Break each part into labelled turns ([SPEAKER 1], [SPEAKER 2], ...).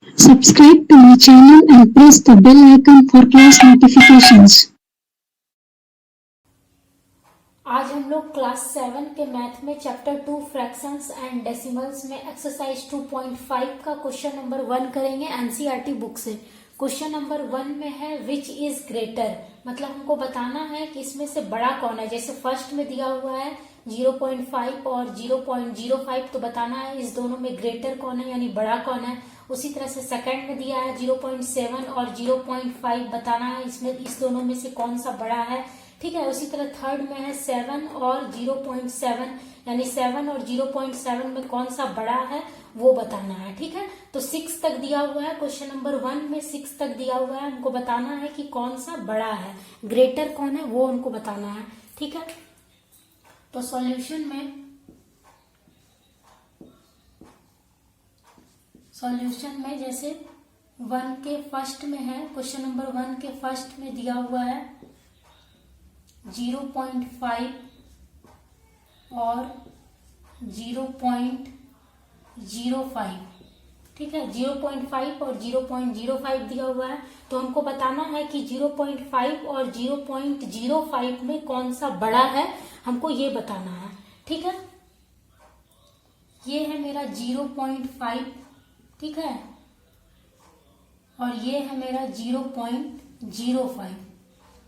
[SPEAKER 1] Subscribe to my channel and press the bell icon for class notifications.
[SPEAKER 2] आज हम लोग class 7 के math में चैप्टर 2 फ्रैक्शंस एंड डेसिमल्स में एक्सरसाइज 2.5 का क्वेश्चन नंबर 1 करेंगे एनसीईआरटी बुक से। क्वेश्चन नंबर 1 में है विच इज ग्रेटर, मतलब हमको बताना है कि इसमें से बड़ा कौन है। जैसे फर्स्ट में दिया हुआ है 0.5 और 0.05, तो बताना है इस दोनों में ग्रेटर कौन है यानी बड़ा कौन है। उसी तरह से सेकंड में दिया है 0.7 और 0.5, बताना है इसमें इस दोनों में से कौन सा बड़ा है। ठीक है, उसी तरह थर्ड में है 7 और 0.7, यानी 7 और 0.7 में कौन सा बड़ा है वो बताना है। ठीक है, तो 6 तक दिया हुआ है क्वेश्चन नंबर 1 में, 6 तक दिया हुआ है। हमको बताना है कि कौन सा बड़ा है, ग्रेटर कौन है वो हमको बताना है। ठीक है, तो सॉल्यूशन में जैसे 1 के फर्स्ट में है, क्वेश्चन नंबर 1 के फर्स्ट में दिया हुआ है 0.5 और 0.05। ठीक है, 0.5 और 0.05 दिया हुआ है, तो हमको बताना है कि 0.5 और 0.05 में कौन सा बड़ा है, हमको ये बताना है। ठीक है, ये है मेरा 0.5, ठीक है, और ये है मेरा 0.05।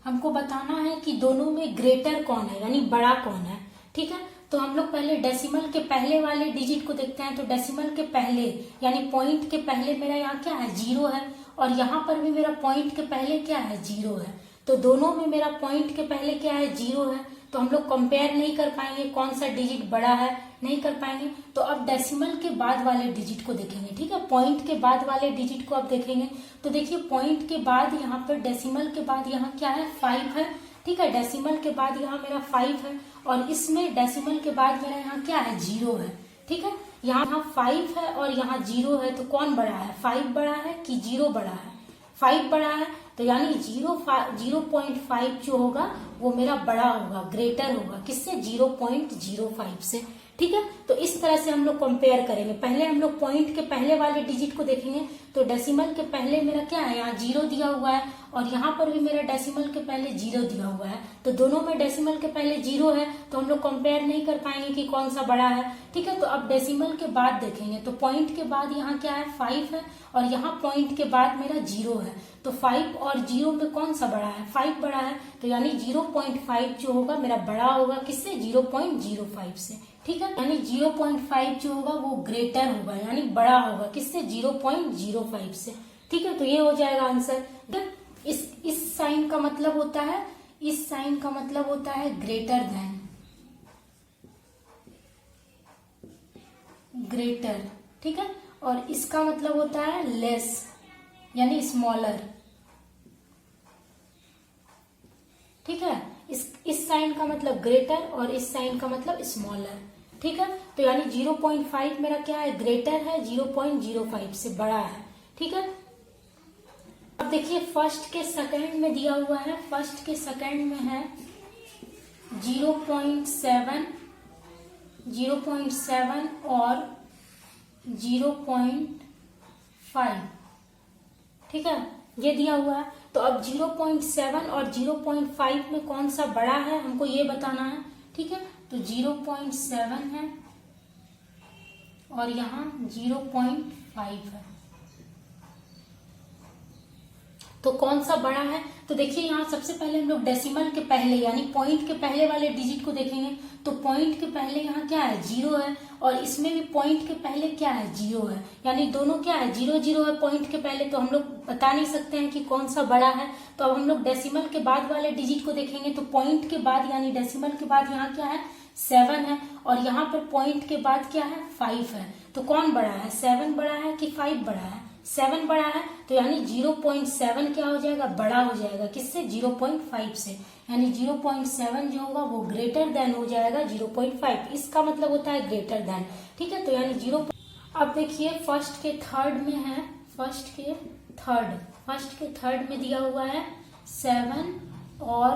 [SPEAKER 2] हमको बताना है कि दोनों में ग्रेटर कौन है यानी बड़ा कौन है। ठीक है, तो हम लोग पहले डेसिमल के पहले वाले डिजिट को देखते हैं। तो डेसिमल के पहले यानी पॉइंट के पहले मेरा यहाँ क्या है 0 है, और यहाँ पर भी मेरा पॉइंट के पहले क्या है 0 है। तो दोनों में मेरा पॉइंट के पहले क्या है 0 है, तो हम लोग कंपेयर नहीं कर पाएंगे कौन सा डिजिट बड़ा है, नहीं कर पाएंगे। तो अब डेसिमल के बाद वाले डिजिट को देखेंगे। ठीक है, पॉइंट के बाद वाले डिजिट को अब देखेंगे। तो देखिए पॉइंट के बाद यहाँ पर डेसिमल के बाद यहाँ क्या है 5 है। ठीक है, डेसिमल के बाद यहाँ मेरा 5 है, और इसमें डेसिमल के बाद मेरा यहाँ क्या है 0 है। ठीक है, यहाँ 5 है और यहाँ 0 है, तो कौन बड़ा है, 5 बड़ा है कि 0 बड़ा है, 5 बड़ा है। तो यानी 0.5 जो होगा वो मेरा बड़ा होगा, ग्रेटर होगा, किससे 0.05 से। ठीक है, तो इस तरह से हम लोग कंपेयर करेंगे। पहले हम लोग पॉइंट के पहले वाले डिजिट को देखेंगे। तो डेसिमल के पहले मेरा क्या है यहाँ 0 दिया हुआ है, और यहाँ पर भी मेरा डेसिमल के पहले 0 दिया हुआ है। तो दोनों में डेसिमल के पहले 0 है, तो हम लोग कंपेयर नहीं कर पाएंगे कि कौन सा बड़ा है। ठीक है, तो अब डेसिमल के बाद देखेंगे। तो पॉइंट के बाद यहाँ क्या है 5 है, और यहाँ पॉइंट के बाद मेरा 0 है। तो 5 और 0 में कौन सा बड़ा है, 5 बड़ा है। तो यानी 0.5 जो होगा मेरा बड़ा होगा, किससे 0.05 से। ठीक है, यानी 0.5 जो होगा वो ग्रेटर होगा यानी बड़ा होगा, किससे 0.05 से। ठीक है, तो ये हो जाएगा आंसर। इस साइन का मतलब होता है, इस साइन का मतलब होता है ग्रेटर देन, ग्रेटर। ठीक है, और इसका मतलब होता है लेस यानी स्मॉलर। ठीक है, इस साइन का मतलब ग्रेटर और इस साइन का मतलब स्मॉलर। ठीक है, तो यानी 0.5 मेरा क्या है ग्रेटर है, 0.05 से बड़ा है। ठीक है, अब देखिए फर्स्ट के सेकंड में दिया हुआ है, फर्स्ट के सेकंड में है 0.7 और 0.5। ठीक है, ये दिया हुआ है। तो अब 0.7 और 0.5 में कौन सा बड़ा है हमको ये बताना है। ठीक है, तो 0.7 है और यहाँ 0.5 है, तो कौन सा बड़ा है। तो देखिए यहाँ सबसे पहले हम लोग डेसिमल के पहले यानी पॉइंट के पहले वाले डिजिट को देखेंगे। तो पॉइंट के पहले यहाँ क्या है 0 है, और इसमें भी पॉइंट के पहले क्या है 0 है, यानी दोनों क्या है 0 है पॉइंट के पहले। तो हम लोग बता नहीं सकते हैं कि कौन सा बड़ा है। तो अब हम लोग डेसिमल के बाद वाले डिजिट को देखेंगे। तो पॉइंट के बाद यानी डेसिमल के बाद यहाँ क्या है 7 है, और यहाँ पर पॉइंट के बाद क्या है 5 है। तो कौन बड़ा है, 7 बड़ा है कि 5 बड़ा है, 7 बड़ा है। तो यानी 0.7 क्या हो जाएगा बड़ा हो जाएगा, किससे 0.5 से। यानी 0.7 जो होगा वो ग्रेटर देन हो जाएगा 0.5, इसका मतलब होता है ग्रेटर देन। ठीक है, तो यानी 0। अब देखिए फर्स्ट के थर्ड में है, फर्स्ट के थर्ड में दिया हुआ है 7 और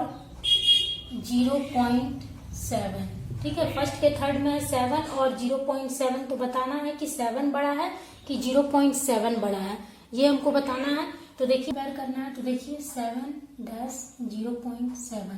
[SPEAKER 2] 0.7। ठीक है, फर्स्ट के थर्ड में है 7 और 0.7, तो बताना है कि 7 बड़ा है कि 0.7 बड़ा है, ये हमको बताना है। तो देखिए कंपेयर करना है, तो देखिए 7-0.7,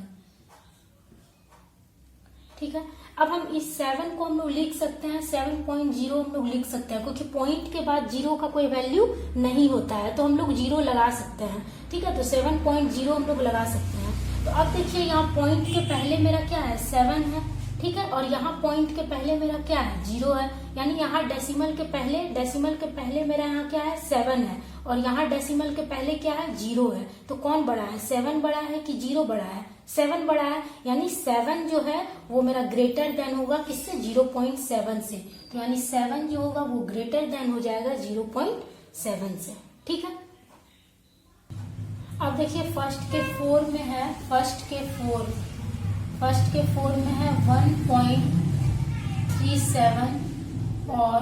[SPEAKER 2] ठीक है। अब हम इस 7 को हम लोग लिख सकते हैं 7.0 हम लोग लिख सकते हैं, क्योंकि पॉइंट के बाद 0 का कोई वैल्यू नहीं होता है, तो हम लोग 0 लगा सकते हैं, ठीक है। तो 7.0 हम लोग लगा सकते हैं। तो अब देखिए यहाँ पॉइंट के पहले मेरा क्या है 7 है, ठीक है, और यहाँ पॉइंट के पहले मेरा क्या है 0 है, यानी यहाँ डेसिमल के पहले मेरा यहाँ क्या है 7 है, और यहाँ डेसिमल के पहले क्या है 0 है। तो कौन बड़ा है, 7 बड़ा है कि 0 बड़ा है, 7 बड़ा है, यानी 7 जो है वो मेरा ग्रेटर देन होगा किससे 0.7 से। तो यानी 7 जो होगा वो ग्रेटर देन हो जाएगा 0.7 से, ठीक है। अब देखिए फर्स्ट के 4 में है 1.37 और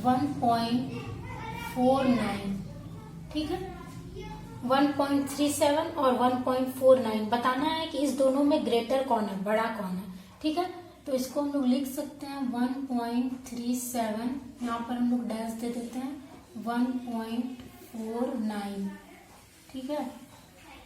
[SPEAKER 2] 1.49, ठीक है। 1.37 और 1.49 बताना है कि इस दोनों में ग्रेटर कौन है, बड़ा कौन है, ठीक है। तो इसको हम लोग लिख सकते हैं 1.37, यहाँ पर हम लोग डैश दे देते हैं 1.49, ठीक है।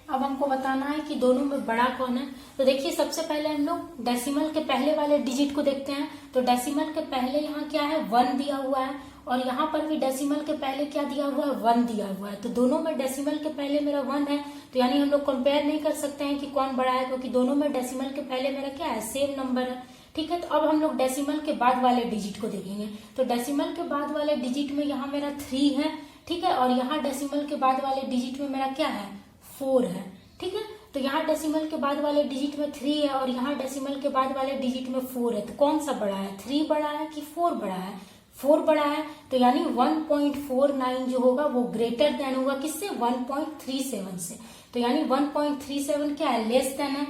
[SPEAKER 2] अब हमको बताना है कि दोनों में बड़ा कौन है। तो देखिए सबसे पहले हम लोग डेसिमल के पहले वाले डिजिट को देखते हैं। तो डेसिमल के पहले यहाँ क्या है 1 दिया हुआ है, और यहाँ पर भी डेसिमल के पहले क्या दिया हुआ है 1 दिया हुआ है। तो दोनों में डेसिमल के पहले मेरा 1 है, तो यानी हम लोग कंपेयर नहीं कर सकते हैं कि कौन बड़ा है, क्योंकि दोनों में डेसिमल के पहले मेरा क्या है सेम नंबर है, ठीक है। तो अब हम लोग डेसिमल के बाद वाले डिजिट को देखेंगे। तो डेसिमल के बाद वाले डिजिट में यहाँ मेरा 3 है, ठीक है, और यहाँ डेसिमल के बाद वाले डिजिट में मेरा क्या है 4 है, ठीक है। तो यहाँ डेसिमल के बाद वाले डिजिट में 3 है, और यहाँ डेसिमल के बाद वाले डिजिट में 4 है। तो कौन सा बड़ा है, 3 बड़ा है कि 4 बड़ा है, 4 बड़ा है। तो यानी 1.49 जो होगा वो ग्रेटर देन होगा किससे 1.37 से। तो यानी 1.37 क्या है लेस देन है,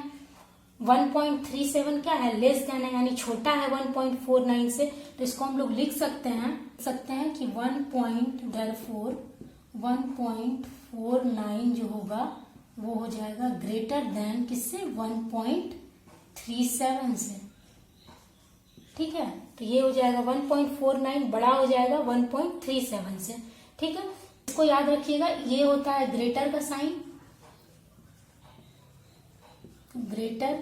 [SPEAKER 2] 1.37 क्या है लेस देन है, यानी छोटा है 1.49 से। तो इसको हम लोग लिख सकते हैं कि 1.49 जो होगा वो हो जाएगा ग्रेटर देन किससे 1.37 से, ठीक है। तो ये हो जाएगा 1.49 बड़ा हो जाएगा 1.37 से, ठीक है। इसको याद रखिएगा, ये होता है ग्रेटर का साइन, ग्रेटर,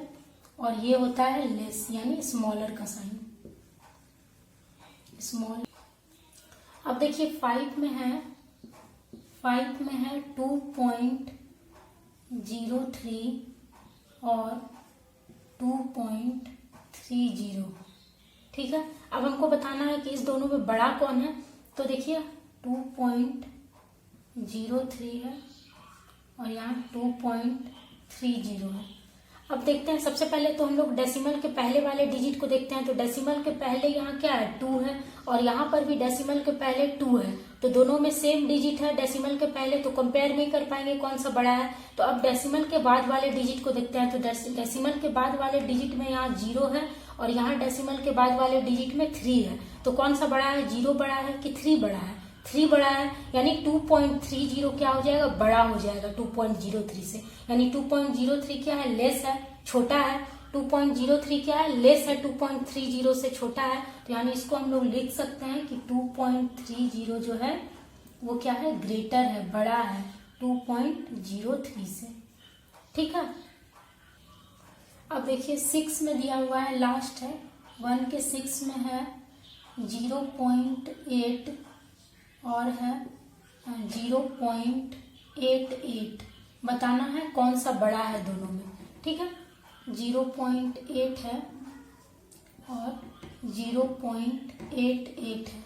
[SPEAKER 2] और ये होता है लेस यानी स्मॉलर का साइन, स्मॉल। अब देखिए 5 में है 2.03 और 2.30, ठीक है। अब हमको बताना है कि इस दोनों में बड़ा कौन है। तो देखिए 2.03 है और यहाँ 2.30 है। अब देखते हैं, सबसे पहले तो हम लोग डेसिमल के पहले वाले डिजिट को देखते हैं। तो डेसिमल के पहले यहाँ क्या है 2 है, और यहाँ पर भी डेसिमल के पहले 2 है, तो दोनों में सेम डिजिट है डेसिमल के पहले, तो कंपेयर नहीं कर पाएंगे कौन सा बड़ा है। तो अब डेसिमल के बाद वाले डिजिट को देखते हैं। तो डेसिमल के बाद वाले डिजिट में यहाँ 0 है, और यहाँ डेसिमल के बाद वाले डिजिट में 3 है। तो कौन सा बड़ा है, 0 बड़ा है कि 3 बड़ा है, 3 बड़ा है, यानी 2.30 क्या हो जाएगा बड़ा हो जाएगा 2.03 से। यानी 2.03 क्या है लेस है, छोटा है, 2.03 क्या है लेस है, 2.30 से छोटा है। तो यानी इसको हम लोग लिख सकते हैं कि 2.30 जो है वो क्या है ग्रेटर है, बड़ा है 2.03 से, ठीक है। अब देखिए 6 में दिया हुआ है, लास्ट है 1 के 6 में है 0.8 और है 0.88। बताना है कौन सा बड़ा है दोनों में, ठीक है। 0.8 है और 0.88 है।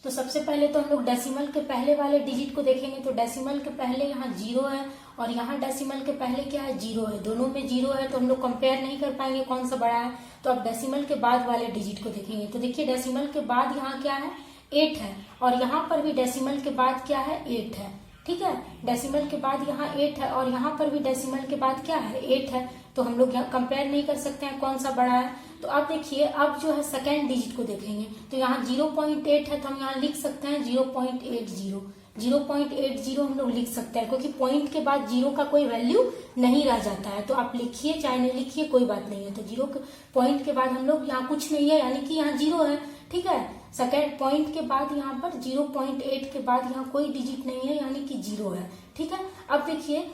[SPEAKER 2] तो सबसे पहले तो हम लोग डेसिमल के पहले वाले डिजिट को देखेंगे। तो डेसिमल के पहले यहाँ 0 है, और यहाँ डेसिमल के पहले क्या है 0 है, दोनों में 0 है, तो हम लोग कंपेयर नहीं कर पाएंगे कौन सा बड़ा है। तो अब डेसिमल के बाद वाले डिजिट को देखेंगे। तो देखिए डेसिमल के बाद यहाँ क्या है 8 है, और यहाँ पर भी डेसिमल के बाद क्या है 8 है, ठीक है। डेसिमल के बाद यहाँ 8 है, और यहाँ पर भी डेसिमल के बाद क्या है 8 है। तो हम लोग यहाँ कंपेयर नहीं कर सकते हैं कौन सा बड़ा है। तो अब देखिए अब जो है सेकेंड डिजिट को देखेंगे। तो यहाँ 0.8 है, तो हम यहाँ लिख सकते हैं 0.80। 0.80 हम लोग लिख सकते हैं, क्योंकि पॉइंट के बाद 0 का कोई वैल्यू नहीं रह जाता है। तो आप लिखिए चाहे नहीं लिखिए कोई बात नहीं है। तो 0 पॉइंट के बाद हम लोग यहाँ कुछ नहीं है, यानी कि यहाँ 0 है, ठीक है। सेकेंड पॉइंट के बाद यहाँ पर 0.8 के बाद यहाँ कोई डिजिट नहीं है, यानी कि 0 है। ठीक है, अब देखिए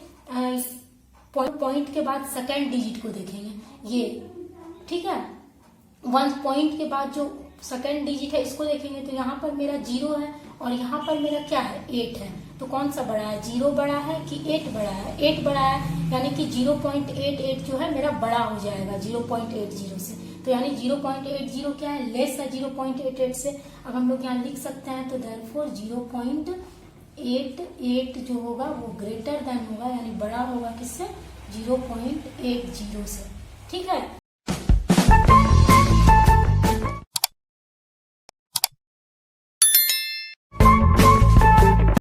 [SPEAKER 2] पॉइंट के बाद सेकेंड डिजिट को देखेंगे ये। ठीक है, 1 पॉइंट के बाद जो सेकेंड डिजिट है इसको देखेंगे तो यहाँ पर मेरा 0 है और यहाँ पर मेरा क्या है 8 है। तो कौन सा बड़ा है, 0 बड़ा है कि 8 बड़ा है? 8 बड़ा है, यानी कि 0.88 जो है मेरा बड़ा हो जाएगा 0.80 से। तो यानी 0.80 क्या है, लेस है 0.88 से। अब हम लोग यहाँ लिख सकते हैं, तो देयरफॉर 0.88 जो होगा वो ग्रेटर देन होगा, यानी बड़ा होगा किससे, 0.80 से। ठीक है,